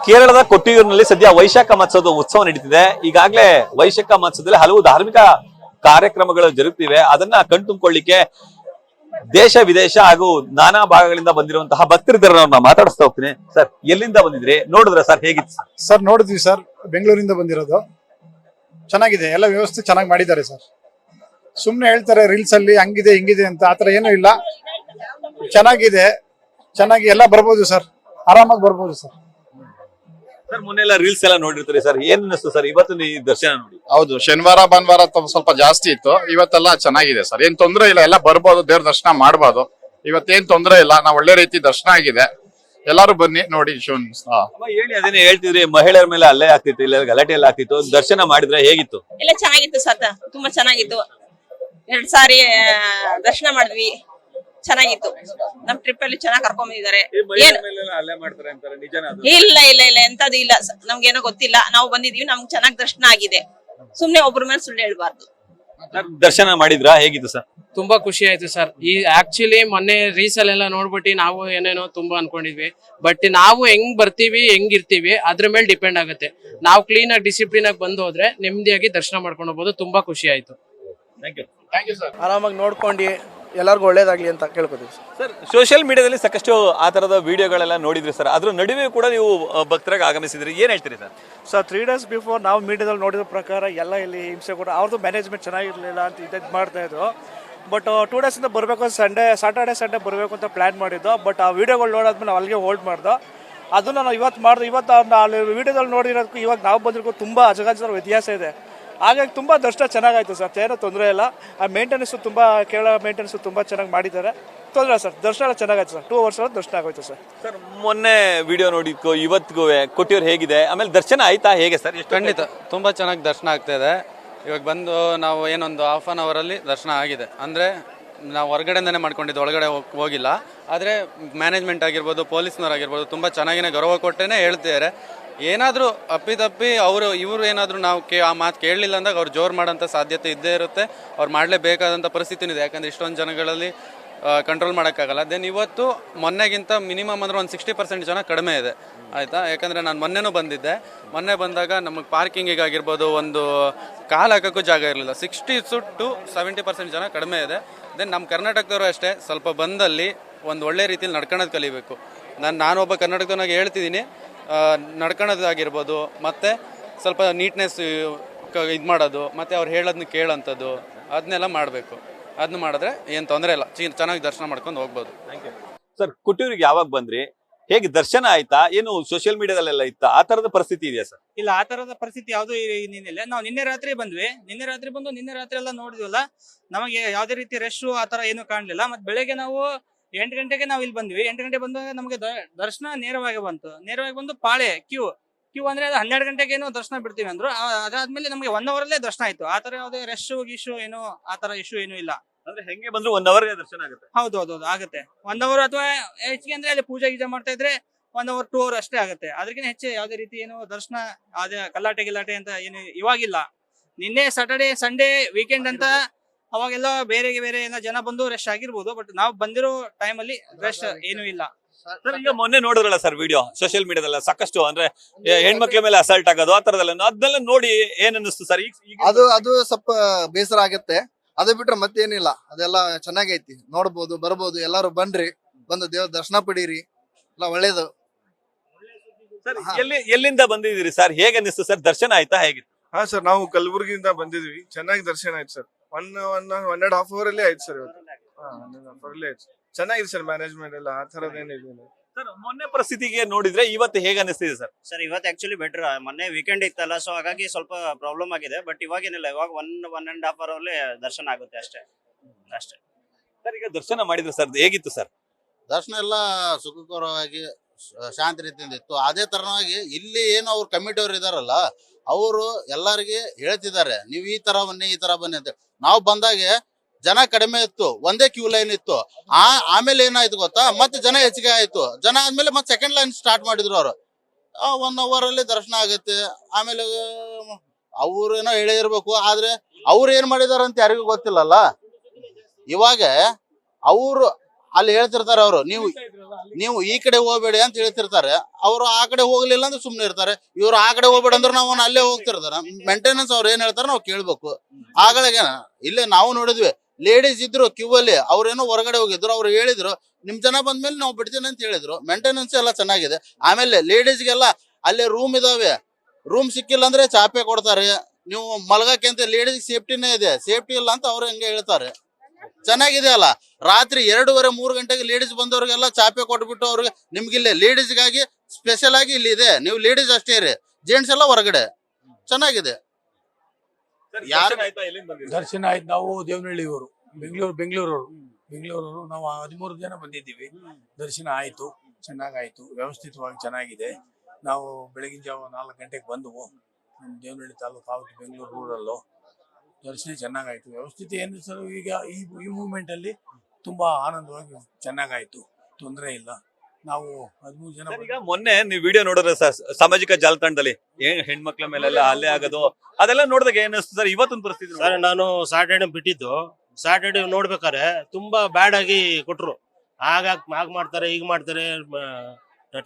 ಕೇರಳದ ಕೊಟ್ಟಿಯೂರಿನಲ್ಲಿ ಸದ್ಯ ವೈಶಾಖ ಮಹೋತ್ಸವದ ಉತ್ಸವ ನಡೀತಿದೆ. ಈಗಾಗಲೇ ವೈಶಾಖ ಮಹೋತ್ಸವದಲ್ಲಿ ಹಲವು ಧಾರ್ಮಿಕ ಕಾರ್ಯಕ್ರಮಗಳು ಜರುಗುತ್ತಿವೆ. ಅದನ್ನ ಕಣ್ತುಂಬಿಕೊಳ್ಳಿಕ್ಕೆ ದೇಶ ವಿದೇಶ ಹಾಗೂ ನಾನಾ ಭಾಗಗಳಿಂದ ಬಂದಿರುವಂತಹ ಭಕ್ತರಿದ್ದಾರೆ. ನಾವು ಮಾತಾಡಿಸ್ತಾ ಹೋಗ್ತೀನಿ. ಸರ್, ಎಲ್ಲಿಂದ ಬಂದಿದ್ರಿ? ನೋಡಿದ್ರ ಸರ್, ಹೇಗಿತ್ತು ಸರ್? ನೋಡಿದ್ವಿ ಸರ್, ಬೆಂಗಳೂರಿಂದ ಬಂದಿರೋದು. ಚೆನ್ನಾಗಿದೆ, ಎಲ್ಲ ವ್ಯವಸ್ಥೆ ಚೆನ್ನಾಗಿ ಮಾಡಿದ್ದಾರೆ ಸರ್. ಸುಮ್ನೆ ಹೇಳ್ತಾರೆ ರೀಲ್ಸ್ ಅಲ್ಲಿ ಹಂಗಿದೆ ಹಿಂಗಿದೆ ಅಂತ, ಆತರ ಏನೂ ಇಲ್ಲ. ಚೆನ್ನಾಗಿದೆ, ಚೆನ್ನಾಗಿ ಎಲ್ಲ ಬರ್ಬೋದು ಸರ್, ಆರಾಮಾಗಿ ಬರ್ಬೋದು ಸರ್. ಸರ್, ಮೊನ್ನೆಲ್ಲ ರೀಲ್ಸ್ ಎಲ್ಲ ನೋಡಿರ್ತಾರೆ ಸರ್, ಏನ್ ಅನಿಸ್ತು ಸರ್ ಇವತ್ತು ಈ ದರ್ಶನ ನೋಡಿ? ಹೌದು, ಶನಿವಾರ ಭಾನುವಾರ ಸ್ವಲ್ಪ ಜಾಸ್ತಿ ಇತ್ತು. ಇವತ್ತೆಲ್ಲ ಚೆನ್ನಾಗಿದೆ ಸರ್, ಏನ್ ತೊಂದ್ರೆ ಇಲ್ಲ, ಎಲ್ಲ ಬರ್ಬೋದು, ದೇವ್ರ ದರ್ಶನ ಮಾಡ್ಬೋದು. ಇವತ್ತೇನ್ ತೊಂದ್ರೆ ಇಲ್ಲ, ನಾವು ಒಳ್ಳೆ ರೀತಿ ದರ್ಶನ ಆಗಿದೆ. ಎಲ್ಲಾರು ಬನ್ನಿ ನೋಡಿ. ಹೇಳಿ, ಅದನ್ನೇ ಹೇಳ್ತಿದ್ರಿ, ಮಹಿಳೆಯರ ಮೇಲೆ ಅಲ್ಲೇ ಆಗ್ತಿತ್ತು, ಇಲ್ಲ ಗಲಾಟೆ ಎಲ್ಲ ಆಗ್ತಿತ್ತು. ದರ್ಶನ ಮಾಡಿದ್ರೆ ಹೇಗಿತ್ತು? ಎಲ್ಲ ಚೆನ್ನಾಗಿತ್ತು ಸರ್, ತುಂಬಾ ಚೆನ್ನಾಗಿತ್ತು. 2 ಸಾರಿ ದರ್ಶನ ಮಾಡಿದ್ವಿ, ಚೆನ್ನಾಗಿತ್ತು. ನಮ್ ಟ್ರಿಪ್ ಅಲ್ಲಿ ಚೆನ್ನಾಗಿ ಕರ್ಕೊಂಡ್ ಬಂದಿದ್ದಾರೆ. ಇಲ್ಲ ಇಲ್ಲ ಇಲ್ಲ, ಎಂತದು ಇಲ್ಲ, ನಮ್ಗೇನೋ ಗೊತ್ತಿಲ್ಲ. ನಾವು ಬಂದಿದೀವಿ, ನಮ್ಗೆ ಚೆನ್ನಾಗಿ ದರ್ಶನ ಆಗಿದೆ. ಸುಮ್ನೆ ಒಬ್ರ ಮೇಲೆ ಸುಳ್ಳು ಹೇಳ್ಬಾರ್ದು. ದರ್ಶನ ಮಾಡಿದ್ರ ಹೇಗಿತ್ತು ಸರ್? ತುಂಬಾ ಖುಷಿ ಆಯ್ತು ಸರ್. ಈ ಆಕ್ಚುಲಿ ಮೊನ್ನೆ ರೀಲ್ಸ್ ಅಲ್ಲೆಲ್ಲ ನೋಡ್ಬಿಟ್ಟು ನಾವು ಏನೇನೋ ತುಂಬಾ ಅನ್ಕೊಂಡಿದ್ವಿ. ಬಟ್ ನಾವು ಹೆಂಗ್ ಬರ್ತೀವಿ ಹೆಂಗಿರ್ತೀವಿ ಅದ್ರ ಮೇಲೆ ಡಿಪೆಂಡ್ ಆಗುತ್ತೆ. ನಾವು ಕ್ಲೀನ್ ಆಗಿ ಡಿಸಿಪ್ಲಿನ್ ಆಗಿ ಬಂದು ಹೋದ್ರೆ ನೆಮ್ಮದಿಯಾಗಿ ದರ್ಶನ ಮಾಡ್ಕೊಂಡು ಹೋಗ್ಬೋದು. ತುಂಬಾ ಖುಷಿ ಆಯ್ತು. ಆರಾಮಾಗಿ ನೋಡ್ಕೊಂಡು ಎಲ್ಲರಿಗೂ ಒಳ್ಳೇದಾಗ್ಲಿ ಅಂತ ಕೇಳ್ಕೊತೀವಿ ಸರ್. ಸೋಷಿಯಲ್ ಮೀಡಿಯಾದಲ್ಲಿ ಸಾಕಷ್ಟು ಆ ತರದ ವಿಡಿಯೋಗಳೆಲ್ಲ ನೋಡಿದ್ರಿ ಸರ್, ಅದ್ರ ನಡುವೆ ಕೂಡ ನೀವು ಭಕ್ತರಾಗಿ ಆಗಮಿಸಿದ್ರಿ, ಏನ್ ಹೇಳ್ತೀರಿ ಸರ್? ಸರ್, 3 days ಬಿಫೋರ್ ನಾವು ಮೀಡಿಯಾದಲ್ಲಿ ನೋಡಿದ ಪ್ರಕಾರ ಎಲ್ಲ ಇಲ್ಲಿ ಹಿಂಸೆ ಕೂಡ ಅವ್ರದ್ದು ಮ್ಯಾನೇಜ್ಮೆಂಟ್ ಚೆನ್ನಾಗಿರ್ಲಿಲ್ಲ ಅಂತ ಇದು ಮಾಡ್ತಾ ಇದ್ರು. ಬಟ್ 2 days ಇಂದ ಬರಬೇಕು, ಸಾಟರ್ಡೆ ಸಂಡೇ ಬರಬೇಕು ಅಂತ ಪ್ಲಾನ್ ಮಾಡಿದ್ದು. ಬಟ್ ಆ ವಿಡಿಯೋಗಳು ನೋಡಾದ್ಮೇಲೆ ನಾವು ಅಲ್ಲಿಗೆ ಹೋಲ್ಡ್ ಮಾಡ್ದೋ. ಅದನ್ನ ನಾವು ಇವತ್ತು ಮಾಡಿದ್ವಿ. ಇವತ್ತು ಅಲ್ಲಿ ವಿಡಿಯೋದಲ್ಲಿ ನೋಡಿರೋದಕ್ಕೂ ಇವಾಗ ನಾವು ಬಂದಿರೋಕ್ಕೂ ತುಂಬ ಅಜಗಜರ ವ್ಯತ್ಯಾಸ ಇದೆ. ಹಾಗಾಗಿ ತುಂಬ ದರ್ಶನ ಚೆನ್ನಾಗಾಯ್ತು ಸರ್, ಏನೂ ತೊಂದರೆ ಇಲ್ಲ. ಆ ಮೇಂಟೆನೆನ್ಸು ತುಂಬ, ಕೇರಳ ಮೇಂಟೆನೆನ್ಸು ತುಂಬ ಚೆನ್ನಾಗಿ ಮಾಡಿದ್ದಾರೆ. ತೊಂದರೆ ಸರ್, ದರ್ಶನ ಚೆನ್ನಾಗಾಯ್ತು ಸರ್. 2 hours ದರ್ಶನ ಆಗೋಯ್ತು ಸರ್. ಸರ್, ಮೊನ್ನೆ ವಿಡಿಯೋ ನೋಡಿದ್ಕೋ ಇವತ್ತಿಗೂ ಕೊಟ್ಟಿಯೂರು ಹೇಗಿದೆ? ಆಮೇಲೆ ದರ್ಶನ ಆಯ್ತಾ ಹೇಗೆ ಸರ್? ಖಂಡಿತ ತುಂಬಾ ಚೆನ್ನಾಗಿ ದರ್ಶನ ಆಗ್ತಾ ಇದೆ. ಇವಾಗ ಬಂದು ನಾವು ಏನೊಂದು ½ an hour ಅಲ್ಲಿ ದರ್ಶನ ಆಗಿದೆ. ಅಂದರೆ ನಾವು ಹೊರಗಡೆಯಿಂದನೇ ಮಾಡ್ಕೊಂಡಿದ್ದು, ಒಳಗಡೆ ಹೋಗಿಲ್ಲ. ಆದರೆ ಮ್ಯಾನೇಜ್ಮೆಂಟ್ ಆಗಿರ್ಬೋದು, ಪೊಲೀಸ್ನವರಾಗಿರ್ಬೋದು ತುಂಬ ಚೆನ್ನಾಗಿನೇ ಗೌರವ ಕೊಟ್ಟೇನೆ ಹೇಳ್ತಿದ್ದಾರೆ. ಏನಾದರೂ ಅಪ್ಪಿತಪ್ಪಿ ಇವರು ಏನಾದರೂ ನಾವು ಆ ಮಾತು ಕೇಳಲಿಲ್ಲ ಅಂದಾಗ ಅವ್ರು ಜೋರು ಮಾಡೋಂಥ ಸಾಧ್ಯತೆ ಇದ್ದೇ ಇರುತ್ತೆ. ಅವ್ರು ಮಾಡಲೇಬೇಕಾದಂಥ ಪರಿಸ್ಥಿತಿನೂ ಇದೆ. ಯಾಕಂದರೆ ಇಷ್ಟೊಂದು ಜನಗಳಲ್ಲಿ ಕಂಟ್ರೋಲ್ ಮಾಡೋಕ್ಕಾಗಲ್ಲ. ದೆನ್ ಇವತ್ತು ಮೊನ್ನೆಗಿಂತ ಮಿನಿಮಮ್ ಅಂದರೆ ಒಂದು 60% ಜನ ಕಡಿಮೆ ಇದೆ, ಆಯಿತಾ? ಯಾಕಂದರೆ ನಾನು ಮೊನ್ನೆನೂ ಬಂದಿದ್ದೆ. ಮೊನ್ನೆ ಬಂದಾಗ ನಮಗೆ ಪಾರ್ಕಿಂಗಿಗಾಗಿರ್ಬೋದು, ಒಂದು ಕಾಲು ಹಾಕೋಕ್ಕೂ ಜಾಗ ಇರಲಿಲ್ಲ. 60 to 70% ಜನ ಕಡಿಮೆ ಇದೆ. ದೆನ್ ನಮ್ಮ ಕರ್ನಾಟಕದವರು ಅಷ್ಟೇ, ಸ್ವಲ್ಪ ಬಂದಲ್ಲಿ ಒಂದು ಒಳ್ಳೆ ರೀತಿಯಲ್ಲಿ ನಡ್ಕೊಳ್ಳೋದು ಕಲಿಬೇಕು. ನಾನೊಬ್ಬ ಕರ್ನಾಟಕದವನಾಗಿ ಹೇಳ್ತಿದ್ದೀನಿ, ನಡ್ಕೊಳ್ಳೋದಾಗಿರ್ಬೋದು, ಮತ್ತು ಸ್ವಲ್ಪ ನೀಟ್ನೆಸ್ ಇದು ಮಾಡೋದು, ಮತ್ತು ಅವ್ರು ಹೇಳೋದನ್ನ ಕೇಳೋಂಥದ್ದು, ಅದನ್ನೆಲ್ಲ ಮಾಡಬೇಕು. ಅದನ್ನ ಮಾಡಿದ್ರೆ ಏನು ತೊಂದರೆ ಇಲ್ಲ, ಚೆನ್ನಾಗಿ ದರ್ಶನ ಮಾಡ್ಕೊಂಡು ಹೋಗ್ಬೋದು. ಸರ್, ಕೊಟ್ಟಿಯೂರಿಗೆ ಯಾವಾಗ ಬಂದ್ರಿ? ಹೇಗೆ ದರ್ಶನ ಆಯ್ತಾ? ಏನು ಸೋಷಿಯಲ್ ಮೀಡಿಯಾದಲ್ಲೆಲ್ಲ ಇತ್ತಾ? ಆ ತರದ ಪರಿಸ್ಥಿತಿ ಇದೆಯಾ ಸರ್? ಇಲ್ಲ, ಆ ತರದ ಪರಿಸ್ಥಿತಿ ಯಾವ್ದು ಏನಿಲ್ಲ. ನಾವು ನಿನ್ನೆ ರಾತ್ರಿ ಬಂದ್ವಿ. ನಿನ್ನೆ ರಾತ್ರಿ ಎಲ್ಲ ನೋಡಿದ್ವಲ್ಲ, ನಮಗೆ ಯಾವ್ದೇ ರೀತಿ ರಶ್ ಆ ತರ ಏನು ಕಾಣ್ಲಿಲ್ಲ. ಮತ್ತೆ ಬೆಳಗ್ಗೆ ನಾವು 8 ಗಂಟೆಗೆ ನಾವು ಇಲ್ಲಿ ಬಂದ್ವಿ. 8 ಗಂಟೆ ಬಂದಾಗ ನಮಗೆ ದರ್ಶನ ನೇರವಾಗಿ ಬಂದು ಪಾಳೆ ಕ್ಯೂ ಅಂದ್ರೆ ಅದು 12 ಗಂಟೆಗೆ ಏನೋ ದರ್ಶನ ಬಿಡ್ತೀವಿ ಅಂದ್ರು. ಅದಾದ್ಮೇಲೆ ನಮಗೆ 1 hour ಅಲ್ಲೇ ದರ್ಶನ ಆಯ್ತು. ಆ ತರ ಯಾವುದೇ ರಶ್ ಗಿಶು ಏನೋ ಆ ತರ ಇಶ್ಯೂ ಏನೂ ಇಲ್ಲ. ಅಂದ್ರೆ ಹೆಂಗೆ ಬಂದ್ರು 1 hour ದರ್ಶನ ಆಗುತ್ತೆ? ಹೌದು, ಆಗುತ್ತೆ. 1 hour ಅಥವಾ ಹೆಚ್ಚಿಗೆ ಅಂದ್ರೆ ಅಲ್ಲಿ ಪೂಜೆ ಗೀಜೆ ಮಾಡ್ತಾ ಇದ್ರೆ 1 hour 2 hour ಅಷ್ಟೇ ಆಗುತ್ತೆ. ಅದಕ್ಕಿಂತ ಹೆಚ್ಚು ಯಾವುದೇ ರೀತಿ ಏನು ದರ್ಶನ ಅದೇ ಗಲಾಟೆ ಅಂತ ಏನು ಇವಾಗಿಲ್ಲ. ನಿನ್ನೆ ಸಾಟರ್ಡೆ ಸಂಡೇ ವೀಕೆಂಡ್ ಅಂತ ಅವಾಗೆಲ್ಲ ಬೇರೆ ಎಲ್ಲ ಜನ ಬಂದು ರಶ್ ಆಗಿರ್ಬೋದು. ಬಟ್ ನಾವು ಬಂದಿರೋ ಟೈಮ್ ಅಲ್ಲಿ ರಶ್ ಏನೂ ಇಲ್ಲ. ಸರ್, ಈಗ ಮೊನ್ನೆ ನೋಡಿದ್ರಲ್ಲ ಸರ್ ವಿಡಿಯೋ ಸೋಷಿಯಲ್ ಮೀಡಿಯಾದಲ್ಲ, ಸಾಕಷ್ಟು ಅಂದ್ರೆ ಹೆಣ್ಮಕ್ಳ ಮೇಲೆ ಅಸಾಲ್ಟ್ ಆಗೋದು, ಆ ತರದೆಲ್ಲ ನೋಡಿ ಏನ್ ಅನ್ನಿಸ್ತು ಸರ್? ಅದು ಸ್ವಲ್ಪ ಬೇಸರ ಆಗತ್ತೆ. ಅದು ಬಿಟ್ರೆ ಮತ್ತೇನಿಲ್ಲ, ಅದೆಲ್ಲ ಚೆನ್ನಾಗೈತಿ. ನೋಡ್ಬೋದು, ಬರ್ಬೋದು, ಎಲ್ಲಾರು ಬನ್ರಿ, ಬಂದು ದೇವ್ರ ದರ್ಶನ ಪಡೀರಿ, ಎಲ್ಲ ಒಳ್ಳೇದು. ಸರ್, ಎಲ್ಲಿಂದ ಬಂದಿದ್ದೀರಿ ಸರ್? ಹೇಗೆ ಅನ್ನಿಸ್ತು ಸರ್? ದರ್ಶನ ಆಯ್ತಾ ಹೇಗಿತ್ತು? ಹಾ ಸರ್, ನಾವು ಕಲಬುರಗಿಯಿಂದ ಬಂದಿದ್ವಿ. ಚೆನ್ನಾಗಿ ದರ್ಶನ ಆಯ್ತು ಸರ್. 1.5 hour ಅಲ್ಲೇ ಆಯ್ತು ಸರ್. ಇವತ್ತು 1.5 hour ಅಲ್ಲೇ ಆಯ್ತು. ಚೆನ್ನಾಗಿದೆ ಸರ್, ಮ್ಯಾನೇಜ್ಮೆಂಟ್ ಎಲ್ಲ ಆ ತರದೇನಿಲ್ಲ. ಸರ್, ಮೊನ್ನೆ ಪರಿಸ್ಥಿತಿಗೆ ನೋಡಿದ್ರೆ ಇವತ್ತು ಹೇಗೆ ಅನಿಸ್ತಿದೆ ಸರ್? ಸರ್, ಇವತ್ತು ಆಕ್ಚುಲಿ ಬೆಟರ್. ಮೊನ್ನೆ ವೀಕೆಂಡ್ ಇತ್ತಲ್ಲ, ಸೊ ಹಾಗಾಗಿ ಸ್ವಲ್ಪ ಪ್ರಾಬ್ಲಮ್ ಆಗಿದೆ. ಬಟ್ ಇವಾಗೇನಿಲ್ಲ, ಇವಾಗ 1.5 hour ಅಲ್ಲೇ ದರ್ಶನ ಆಗುತ್ತೆ ಅಷ್ಟೇ. ಸರ್, ಈಗ ದರ್ಶನ ಮಾಡಿದ್ರೆ ಸರ್ ಹೇಗಿತ್ತು ಸರ್? ದರ್ಶನ ಎಲ್ಲ ಸುಖಕರವಾಗಿ ಶಾಂತಿ ರೀತಿಯಿಂದ ಇತ್ತು. ಅದೇ ತರನಾಗಿ ಇಲ್ಲಿ ಏನು ಅವ್ರ ಕಮಿಟಿಯವ್ರು ಇದಾರಲ್ಲ, ಅವರು ಎಲ್ಲರಿಗೆ ಹೇಳ್ತಿದ್ದಾರೆ, ನೀವು ಈ ತರ ಬನ್ನಿ ಅಂತ. ನಾವು ಬಂದಾಗೆ ಜನ ಕಡಿಮೆ ಇತ್ತು, ಒಂದೇ ಕ್ಯೂ ಲೈನ್ ಇತ್ತು. ಆಮೇಲೆ ಏನಾಯ್ತು ಗೊತ್ತಾ, ಮತ್ತೆ ಜನ ಹೆಚ್ಚಿಗೆ ಆಯ್ತು. ಜನ ಆದ್ಮೇಲೆ ಮತ್ತೆ ಸೆಕೆಂಡ್ ಲೈನ್ ಸ್ಟಾರ್ಟ್ ಮಾಡಿದ್ರು ಅವರು. 1 hour ಅಲ್ಲಿ ದರ್ಶನ ಆಗುತ್ತೆ. ಆಮೇಲೆ ಅವ್ರೇನೋ ಹೇಳಿರ್ಬೇಕು, ಆದ್ರೆ ಅವ್ರು ಏನ್ ಮಾಡಿದಾರ ಅಂತ ಯಾರಿಗೂ ಗೊತ್ತಿಲ್ಲಲ್ಲ. ಇವಾಗ ಅವರು ಅಲ್ಲಿ ಹೇಳ್ತಿರ್ತಾರೆ ಅವರು, ನೀವು ಈ ಕಡೆ ಹೋಗ್ಬೇಡಿ ಅಂತ ಹೇಳ್ತಿರ್ತಾರೆ. ಅವರು ಆ ಕಡೆ ಹೋಗ್ಲಿಲ್ಲ ಅಂದ್ರೆ ಸುಮ್ನೆ ಇರ್ತಾರೆ. ಇವ್ರು ಆ ಕಡೆ ಹೋಗ್ಬೇಡ ಅಂದ್ರೆ ನಾವು ಅಲ್ಲೇ ಹೋಗ್ತಿರ್ತಾರೆ. ಮೇಂಟೆನೆನ್ಸ್ ಅವ್ರು ಏನ್ ಹೇಳ್ತಾರೆ ನಾವು ಕೇಳ್ಬೇಕು. ಆಗಳಿಗೆ ಇಲ್ಲೇ ನಾವು ನೋಡಿದ್ವಿ, ಲೇಡೀಸ್ ಇದ್ರು ಕ್ಯೂ ಅಲ್ಲಿ, ಅವ್ರೇನೋ ಹೊರಗಡೆ ಹೋಗಿದ್ರು. ಅವ್ರು ಹೇಳಿದ್ರು ನಿಮ್ ಜನ ಬಂದ್ಮೇಲೆ ನಾವು ಬಿಡ್ತೀನಿ ಅಂತ ಹೇಳಿದ್ರು. ಮೇಂಟೆನೆನ್ಸ್ ಎಲ್ಲ ಚೆನ್ನಾಗಿದೆ. ಆಮೇಲೆ ಲೇಡೀಸ್ಗೆಲ್ಲ ಅಲ್ಲೇ ರೂಮ್ ಇದಾವೆ. ರೂಮ್ ಸಿಕ್ಕಿಲ್ಲ ಅಂದ್ರೆ ಚಾಪೆ ಕೊಡ್ತಾರೆ. ನೀವು ಮಲಗಕ್ಕೆ ಅಂತ ಲೇಡೀಸ್ ಸೇಫ್ಟಿನೇ ಇದೆ, ಸೇಫ್ಟಿ ಇಲ್ಲ ಅಂತ ಅವ್ರು ಹಂಗೆ ಹೇಳ್ತಾರೆ. ಚೆನ್ನಾಗಿದೆ ಅಲ್ಲ. ರಾತ್ರಿ 2:30-3 ಗಂಟೆಗೆ ಲೇಡೀಸ್ ಬಂದವ್ರಿಗೆಲ್ಲ ಚಾಪೆ ಕೊಟ್ಬಿಟ್ಟು ಅವ್ರಿಗೆ ನಿಮ್ಗಿಲ್ಲೇ ಲೇಡೀಸ್ಗಾಗಿ ಸ್ಪೆಷಲ್ ಆಗಿ ಇಲ್ಲಿ ಇದೆ. ನೀವು ಲೇಡೀಸ್ ಅಷ್ಟೇ ಇರಿ, ಜೆಂಟ್ಸ್ ಎಲ್ಲ ಹೊರಗಡೆ. ಚೆನ್ನಾಗಿದೆ. ದರ್ಶನ ಆಯ್ತು. ನಾವು ದೇವನಹಳ್ಳಿಯವರು, ಬೆಂಗಳೂರವರು. ನಾವು 13 ಜನ ಬಂದಿದ್ದೀವಿ. ದರ್ಶನ ಆಯ್ತು, ಚೆನ್ನಾಗಾಯ್ತು, ವ್ಯವಸ್ಥಿತವಾಗಿ ಚೆನ್ನಾಗಿದೆ. ನಾವು ಬೆಳಗಿನ ಜಾವ 4 ಗಂಟೆಗೆ ಬಂದವು. ನಮ್ಮ ದೇವನಹಳ್ಳಿ ತಾಲೂಕು ಆವತ್ತು ಬೆಂಗಳೂರು ರೂರಲ್ಲು. ದರ್ಶನ ಚೆನ್ನಾಗಾಯ್ತು. ವ್ಯವಸ್ಥಿತ ಏನು ಸರ್, ಈಗ ಈ ಮೂವ್ಮೆಂಟ್ ಅಲ್ಲಿ ತುಂಬಾ ಆನಂದವಾಗಿ ಚೆನ್ನಾಗಾಯ್ತು, ತೊಂದರೆ ಇಲ್ಲ. ನಾವು 13 ಜನ. ಈಗ ಮೊನ್ನೆ ನೀವು ವಿಡಿಯೋ ನೋಡಿದ್ರೆ ಸರ್, ಸಾಮಾಜಿಕ ಜಾಲತಾಣದಲ್ಲಿ ಹೆಣ್ಮಕ್ಳ ಮೇಲೆಲ್ಲ ಹಲ್ಲೆ ಆಗೋದು ಅದೆಲ್ಲ ನೋಡಿದಾಗ ಏನ್ ಅನಿಸ್ತು ಸರ್ ಇವತ್ತಿನ ಪರಿಸ್ಥಿತಿ? ಸರ್ ನಾನು ಸಾಟರ್ಡೆ ಬಿಟ್ಟಿದ್ದು, ಸಾಟರ್ಡೆ ನೋಡ್ಬೇಕಾರೆ ತುಂಬಾ ಬ್ಯಾಡ್ ಆಗಿ ಕೊಟ್ರು. ಹಾಗ ಮಾಡ್ತಾರೆ, ಈಗ ಮಾಡ್ತಾರೆ,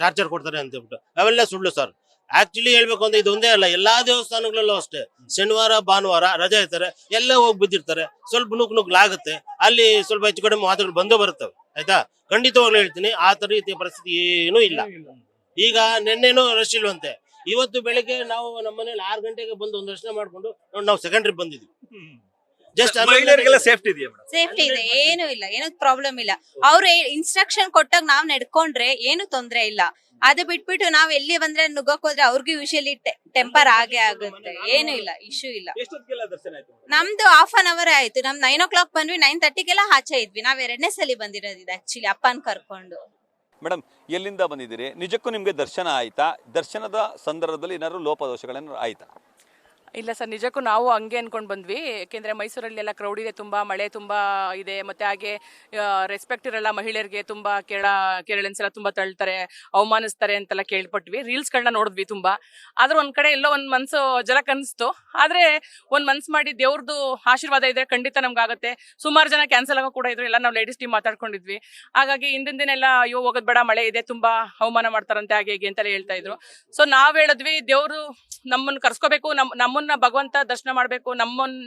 ಟಾರ್ಚರ್ ಕೊಡ್ತಾರೆ ಅಂತ ಹೇಳ್ಬಿಟ್ಟು ಅವೆಲ್ಲ ಸುಳ್ಳು ಸರ್. ಆಕ್ಚುಲಿ ಹೇಳ್ಬೇಕು ಅಂದ್ರೆ ಇದೊಂದೇ ಅಲ್ಲ, ಎಲ್ಲಾ ದೇವಸ್ಥಾನಗಳಲ್ಲೂ ಅಷ್ಟೇ ಶನಿವಾರ ಭಾನುವಾರ ರಜೆ ಇರ್ತಾರೆ, ಎಲ್ಲ ಹೋಗಿ ಬಿದ್ದಿರ್ತಾರೆ. ಸ್ವಲ್ಪ ನುಗ್ಲಾಗುತ್ತೆ, ಅಲ್ಲಿ ಸ್ವಲ್ಪ ಹೆಚ್ಚು ಕಡಿಮೆ ಮಾತುಗಳು ಬಂದೇ ಬರ್ತವೆ. ಆಯ್ತಾ, ಖಂಡಿತವಾಗ್ಲೂ ಹೇಳ್ತೀನಿ, ಆ ತರ ರೀತಿಯ ಪರಿಸ್ಥಿತಿ ಏನೂ ಇಲ್ಲ. ಈಗ ನಿನ್ನೆನೂ ರಶ್ ಇಲ್ವಂತೆ. ಇವತ್ತು ಬೆಳಿಗ್ಗೆ ನಾವು ನಮ್ಮ ಮನೇಲಿ 6 ಗಂಟೆಗೆ ಬಂದು ಒಂದು ದರ್ಶನ ಮಾಡ್ಕೊಂಡು ನಾವು ಸೆಕೆಂಡ್ ಟ್ರಿಪ್ ಬಂದಿದ್ವಿ. ಜಸ್ಟ್ ಮಹಿಳೆಯರಿಗೆಲ್ಲ ಸೇಫ್ಟಿ ಇದೆಯಾ? ಸೇಫ್ಟಿ ಇದೆ, ಏನು ಇಲ್ಲ, ಏನು ಪ್ರಾಬ್ಲಮ್ ಇಲ್ಲ. ಅವ್ರು ಇನ್ಸ್ಟ್ರಕ್ಷನ್ ಕೊಟ್ಟಾಗ ನಾವ್ ನಡ್ಕೊಂಡ್ರೆ ಏನು ತೊಂದ್ರೆ ಇಲ್ಲ. ಅದು ಬಿಟ್ಬಿಟ್ಟು ನಾವ್ ಎಲ್ಲಿ ಬಂದ್ರೆ ನುಗ್ಗಕ್ ಹೋದ್ರೆ ಅವ್ರಿಗೂ ಯೂಶಲಿ ಟೆಂಪರ್ ಆಗೇ ಆಗುತ್ತೆ. ಏನು ಇಲ್ಲ, ಇಶ್ಯೂ ಇಲ್ಲ. ನಮ್ದು 1/2 hour ಆಯ್ತು. ನಮ್ 9 o'clock ಬಂದ್ವಿ, 9:30ಗೆಲ್ಲ ಆಚೆ ಇದ್ವಿ. ನಾವ್ 2ನೇ ಸಲ ಬಂದಿರೋದಿದೆ ಆಕ್ಚುಲಿ ಅಪ್ಪನ್ ಕರ್ಕೊಂಡು. ಮೇಡಮ್, ಎಲ್ಲಿಂದ ಬಂದಿದ್ದೀರಿ? ನಿಜಕ್ಕೂ ನಿಮ್ಗೆ ದರ್ಶನ ಆಯ್ತಾ? ದರ್ಶನದ ಸಂದರ್ಭದಲ್ಲಿ ಏನಾದ್ರು ಲೋಪದೋಷಗಳೇನಾದ್ರು ಆಯ್ತಾ? ಇಲ್ಲ ಸರ್, ನಿಜಕ್ಕೂ ನಾವು ಹಂಗೆ ಅನ್ಕೊಂಡ್ ಬಂದ್ವಿ. ಯಾಕೆಂದ್ರೆ ಮೈಸೂರಲ್ಲಿ ಎಲ್ಲ ಕ್ರೌಡ್ ಇದೆ, ತುಂಬಾ ಮಳೆ ತುಂಬಾ ಇದೆ. ಮತ್ತೆ ಹಾಗೆ ರೆಸ್ಪೆಕ್ಟ್ ಇರಲ್ಲ ಮಹಿಳೆಯರಿಗೆ, ತುಂಬಾ ಕೇರಳನ್ಸ್ ಎಲ್ಲ ತುಂಬಾ ತಳ್ತಾರೆ, ಅವಮಾನಿಸ್ತಾರೆ ಅಂತೆಲ್ಲ ಕೇಳ್ಪಟ್ವಿ. ರೀಲ್ಸ್ ಗಳನ್ನ ನೋಡಿದ್ವಿ ತುಂಬಾ. ಆದ್ರೆ ಒಂದ್ ಕಡೆ ಎಲ್ಲೋ ಒಂದ್ ಮನ್ಸು ಜಲಕ್ ಅನ್ಸ್ತು. ಆದ್ರೆ ಒಂದ್ ಮನ್ಸ್ ಮಾಡಿ ದೇವ್ರದ್ದು ಆಶೀರ್ವಾದ ಇದ್ರೆ ಖಂಡಿತ ನಮ್ಗಾಗತ್ತೆ. ಸುಮಾರು ಜನ ಕ್ಯಾನ್ಸಲ್ ಆಗೋ ಕೂಡ ಇದ್ರು. ಎಲ್ಲ ನಾವು ಲೇಡೀಸ್ ಟೀಮ್ ಮಾತಾಡ್ಕೊಂಡಿದ್ವಿ. ಹಾಗಾಗಿ ಹಿಂದಿನ ದಿನ ಎಲ್ಲ ಅಯ್ಯೋ ಹೋಗೋದ್ ಬೇಡ, ಮಳೆ ಇದೆ, ತುಂಬಾ ಅವಮಾನ ಮಾಡ್ತಾರಂತೆ, ಹಾಗೆ ಹೀಗೆ ಅಂತೆಲ್ಲ ಹೇಳ್ತಾ ಇದ್ರು. ಸೊ ನಾವ್ ಹೇಳಿದ್ವಿ, ದೇವ್ರು ನಮ್ಮನ್ನ ಕರ್ಸ್ಕೋಬೇಕು, ನಮ್ಮನ್ನ ಭಗವಂತ ದರ್ಶನ ಮಾಡ್ಬೇಕು,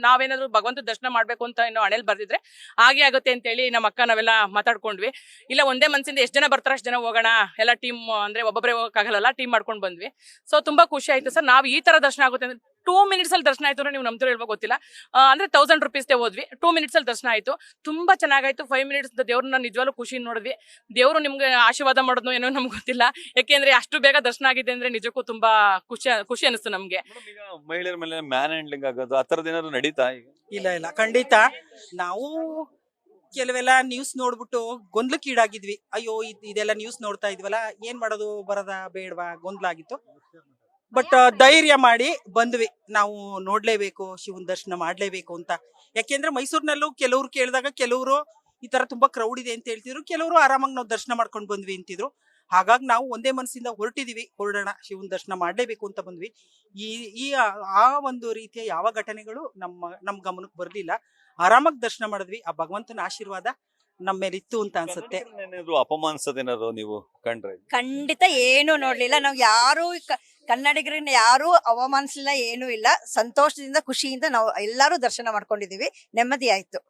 ನಾವೇನಾದ್ರು ಭಗವಂತ ದರ್ಶನ ಮಾಡ್ಬೇಕು ಅಂತ ಏನೋ ಹಣೆಲ್ ಬರ್ದಿದ್ರೆ ಹಾಗೆ ಆಗುತ್ತೆ ಅಂತ ಹೇಳಿ ನಮ್ಮ ಅಕ್ಕ ನಾವೆಲ್ಲ ಮಾತಾಡ್ಕೊಂಡ್ವಿ. ಇಲ್ಲ ಒಂದೇ ಮನ್ಸಿಂದ ಎಷ್ಟು ಜನ ಬರ್ತಾರ ಅಷ್ಟು ಜನ ಹೋಗೋಣ, ಎಲ್ಲ ಟೀಮ್ ಅಂದ್ರೆ ಒಬ್ಬೊಬ್ಬರೇ ಹೋಗಕ್ಕಾಗಲ್ಲ, ಟೀಮ್ ಮಾಡ್ಕೊಂಡು ಬಂದ್ವಿ. ಸೊ ತುಂಬಾ ಖುಷಿ ಆಯ್ತು ಸರ್. ನಾವ್ ಈ ತರ ದರ್ಶನ ಆಗುತ್ತೆ ಅಂದ್ರೆ 2 minutes ಅಲ್ಲಿ ದರ್ಶನ ಆಯ್ತು ಅಂದ್ರೆ ನೀವು ನಮ್ದು ಹೇಳ್ಬೇಕು ಗೊತ್ತಿಲ್ಲ. ಅಂದ್ರೆ 1000 rupees ಹೋದ್ವಿ, 2 minutes ಅಲ್ಲಿ ದರ್ಶನ ಆಯ್ತು. ತುಂಬಾ ಚೆನ್ನಾಗಾಯ್ತು. 5 minutes ದೇವ್ರನ್ನ ನಿಜವಾಗ್ಲೂ ಖುಷಿ ನೋಡಿದ್ವಿ. ದೇವ್ರು ನಿಮ್ಗೆ ಆಶೀರ್ವಾದ ಮಾಡೋದು ಏನೋ ನಮ್ಗೆ ಗೊತ್ತಿಲ್ಲ. ಯಾಕೆಂದ್ರೆ ಅಷ್ಟು ಬೇಗ ದರ್ಶನ ಆಗಿದೆ ಅಂದ್ರೆ ನಿಜಕ್ಕೂ ತುಂಬಾ ಖುಷಿ ಅನಿಸ್ತು ನಮ್ಗೆ. ಮಹಿಳೆಯರ ಮೇಲೆ ಮ್ಯಾನ್ ಹ್ಯಾಂಡ್ಲಿಂಗ್ ಆಗೋದು ಆ ತರದ್ ಏನಾದ್ರು ನಡೀತಾ? ಇಲ್ಲ ಖಂಡಿತ. ನಾವು ಕೆಲವೆಲ್ಲ ನ್ಯೂಸ್ ನೋಡ್ಬಿಟ್ಟು ಗೊಂದಲಕ್ಕೀಡಾಗಿದ್ವಿ. ಅಯ್ಯೋ ಇದೆಲ್ಲ ನ್ಯೂಸ್ ನೋಡ್ತಾ ಇದ್ವಲ್ಲ, ಏನ್ ಮಾಡೋದು, ಬರದ ಬೇಡವಾ, ಗೊಂದಲ ಆಗಿತ್ತು. ಬಟ್ ಧೈರ್ಯ ಮಾಡಿ ಬಂದ್ವಿ. ನಾವು ನೋಡ್ಲೇಬೇಕು, ಶಿವನ್ ದರ್ಶನ ಮಾಡ್ಲೇಬೇಕು ಅಂತ. ಯಾಕೆಂದ್ರೆ ಮೈಸೂರಿನಲ್ಲೂ ಕೆಲವ್ರು ಕೇಳಿದಾಗ ಕೆಲವರು ಈ ತರ ತುಂಬಾ ಕ್ರೌಡ್ ಇದೆ ಅಂತ ಹೇಳ್ತಿದ್ರು, ಕೆಲವರು ಆರಾಮಾಗಿ ನಾವು ದರ್ಶನ ಮಾಡ್ಕೊಂಡು ಬಂದ್ವಿ ಅಂತಿದ್ರು. ಹಾಗಾಗಿ ನಾವು ಒಂದೇ ಮನಸ್ಸಿಂದ ಹೊರಡೋಣ, ಶಿವನ್ ದರ್ಶನ ಮಾಡ್ಲೇಬೇಕು ಅಂತ ಬಂದ್ವಿ. ಆ ಒಂದು ರೀತಿಯ ಯಾವ ಘಟನೆಗಳು ನಮ್ಮ ಗಮನಕ್ಕೆ ಬರ್ಲಿಲ್ಲ. ಆರಾಮಾಗಿ ದರ್ಶನ ಮಾಡಿದ್ವಿ. ಆ ಭಗವಂತನ ಆಶೀರ್ವಾದ ನಮ್ಮ ಮೇಲೆ ಇತ್ತು ಅಂತ ಅನ್ಸುತ್ತೆ. ಅಪಮಾನಿಸೋದೇನಾದ್ರು ನೀವು ಕಂಡ್ರೆ? ಖಂಡಿತ ಏನು ನೋಡ್ಲಿಲ್ಲ. ನಾವು ಯಾರು ಕನ್ನಡಿಗರನ್ನ ಯಾರು ಅವಮಾನಿಸಲಿಲ್ಲ, ಏನು ಇಲ್ಲ. ಸಂತೋಷದಿಂದ ಖುಷಿಯಿಂದ ನಾವು ಎಲ್ಲಾರು ದರ್ಶನ ಮಾಡ್ಕೊಂಡಿದೀವಿ. ನೆಮ್ಮದಿ ಆಯ್ತು.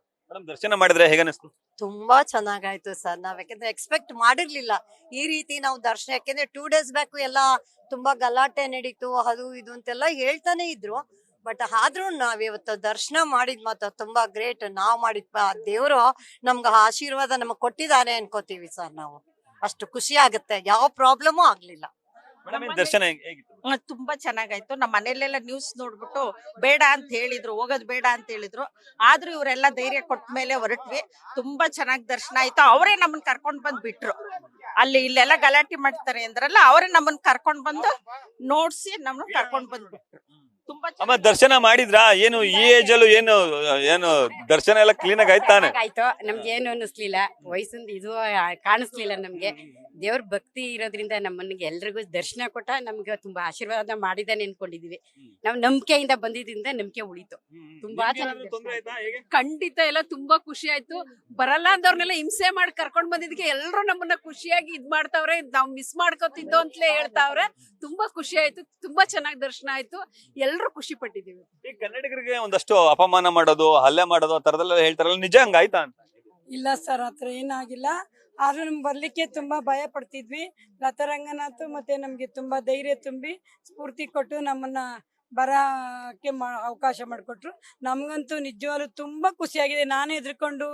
ದರ್ಶನ ಮಾಡಿದ್ರೆ ಹೇಗನ್ನಿಸ್ತು? ತುಂಬಾ ಚೆನ್ನಾಗಾಯ್ತು ಸರ್. ನಾವ್ ಯಾಕಂದ್ರೆ ಎಕ್ಸ್ಪೆಕ್ಟ್ ಮಾಡಿರ್ಲಿಲ್ಲ ಈ ರೀತಿ ನಾವು ದರ್ಶನ. ಯಾಕೆಂದ್ರೆ 2 days ಬ್ಯಾಕ್ ಎಲ್ಲ ತುಂಬಾ ಗಲಾಟೆ ನಡೀತು, ಅದು ಇದು ಅಂತೆಲ್ಲ ಹೇಳ್ತಾನೆ ಇದ್ರು. ಬಟ್ ಆದ್ರೂ ನಾವಿವತ್ತು ದರ್ಶನ ಮಾಡಿದ್ ಮಾತ್ರ ತುಂಬಾ ಗ್ರೇಟ್. ನಾವ್ ಮಾಡಿದ್ ದೇವ್ರು ನಮ್ಗ ಆಶೀರ್ವಾದ ನಮಗ್ ಕೊಟ್ಟಿದ್ದಾರೆ ಅನ್ಕೋತೀವಿ ಸರ್. ನಾವು ಅಷ್ಟು ಖುಷಿ ಆಗುತ್ತೆ, ಯಾವ ಪ್ರಾಬ್ಲಮೂ ಆಗ್ಲಿಲ್ಲ. ದರ್ಶನ ತುಂಬಾ ಚೆನ್ನಾಗಾಯ್ತು. ನಮ್ಮ ಮನೇಲೆಲ್ಲ ನ್ಯೂಸ್ ನೋಡ್ಬಿಟ್ಟು ಬೇಡ ಅಂತ ಹೇಳಿದ್ರು, ಹೋಗೋದ್ ಬೇಡ ಅಂತ ಹೇಳಿದ್ರು. ಆದ್ರೂ ಇವರೆಲ್ಲ ಧೈರ್ಯ ಕೊಟ್ಟ ಮೇಲೆ ಹೊರಟ್ವಿ. ತುಂಬಾ ಚೆನ್ನಾಗಿ ದರ್ಶನ ಆಯ್ತು. ಅವರೇ ನಮ್ಮನ್ನ ಕರ್ಕೊಂಡ್ ಬಂದ್ ಬಿಟ್ರು. ಅಲ್ಲಿ ಇಲ್ಲೆಲ್ಲ ಗಲಾಟೆ ಮಾಡ್ತಾರೆ ಅಂದ್ರಲ್ಲ, ಅವರೇ ನಮ್ಮನ್ನ ಕರ್ಕೊಂಡ್ ಬಂದು ನೋಡ್ಸಿ ನಮ್ಮನ್ನ ಕರ್ಕೊಂಡ್ ಬಂದ್ಬಿಟ್ರು. ತುಂಬಾ ಅಮ್ಮ ದರ್ಶನ ಮಾಡಿದ್ರಾ? ಏನು ಈ ಏಜ್ ಅಲ್ಲೂ ಏನು ದರ್ಶನ ಎಲ್ಲ ಕ್ಲೀನ್ ಆಗಿ ಆಯ್ತಾನೆ? ಆಯ್ತು, ನಮ್ಗೆ ಏನು ಅನ್ನಿಸ್ಲಿಲ್ಲ, ವಯಸ್ಸಿಂದ ಇದು ಕಾಣಿಸ್ಲಿಲ್ಲ ನಮ್ಗೆ. ದೇವ್ರ ಭಕ್ತಿ ಇರೋದ್ರಿಂದ ನಮ್ಮನಿಗೆ ಎಲ್ರಿಗೂ ದರ್ಶನ ಕೊಟ್ಟ, ನಮ್ಗೆ ತುಂಬಾ ಆಶೀರ್ವಾದ ಮಾಡಿದಾನೆ ಅನ್ಕೊಂಡಿದೀವಿ. ನಾವು ನಂಬಿಕೆಯಿಂದ ಬಂದಿದ್ರಿಂದ ನಂಬಿಕೆ ಉಳಿತು. ತುಂಬಾ ಚೆನ್ನಾಗಿ ಖಂಡಿತ ಎಲ್ಲ ತುಂಬಾ ಖುಷಿ ಆಯ್ತು. ಬರಲ್ಲ ಅಂದವ್ರನ್ನೆಲ್ಲ ಹಿಂಸೆ ಮಾಡಿ ಕರ್ಕೊಂಡ್ ಬಂದಿದ್ದಕ್ಕೆ ಎಲ್ರು ನಮ್ಮನ್ನ ಖುಷಿಯಾಗಿ ಇದ್ ಮಾಡ್ತಾವ್ರೆ. ನಾವ್ ಮಿಸ್ ಮಾಡ್ಕೋತಿದ್ದೋ ಅಂತಲೇ ಹೇಳ್ತಾವ್ರೆ. ತುಂಬಾ ಖುಷಿ ಆಯ್ತು, ತುಂಬಾ ಚೆನ್ನಾಗಿ ದರ್ಶನ ಆಯ್ತು, ಎಲ್ರು ಖುಷಿ ಪಟ್ಟಿದೀವಿ. ಈ ಕನ್ನಡಿಗರಿಗೆ ಒಂದಷ್ಟು ಅಪಮಾನ ಮಾಡೋದು, ಹಲ್ಲೆ ಮಾಡೋದು ಆ ತರದೆಲ್ಲ ಹೇಳ್ತಾರಲ್ಲ, ನಿಜ ಹಂಗಾಯ್ತಾ ಅಂತ? ಇಲ್ಲ ಸರ್, ಆತರ ಏನಾಗಿಲ್ಲ. ಆದ್ರೂ ನಮ್ಗೆ ಬರ್ಲಿಕ್ಕೆ ತುಂಬಾ ಭಯ ಪಡ್ತಿದ್ವಿ. ಲತಾ ರಂಗನಾಥ್ ಮತ್ತೆ ನಮ್ಗೆ ತುಂಬಾ ಧೈರ್ಯ ತುಂಬಿ ಸ್ಫೂರ್ತಿ ಕೊಟ್ಟು ನಮ್ಮನ್ನ ಬರಕ್ಕೆ ಅವಕಾಶ ಮಾಡಿಕೊಟ್ರು. ನಮ್ಗಂತೂ ನಿಜವಾಗ್ಲೂ ತುಂಬಾ ಖುಷಿಯಾಗಿದೆ. ನಾನೇ ಹೆದರ್ಕೊಂಡು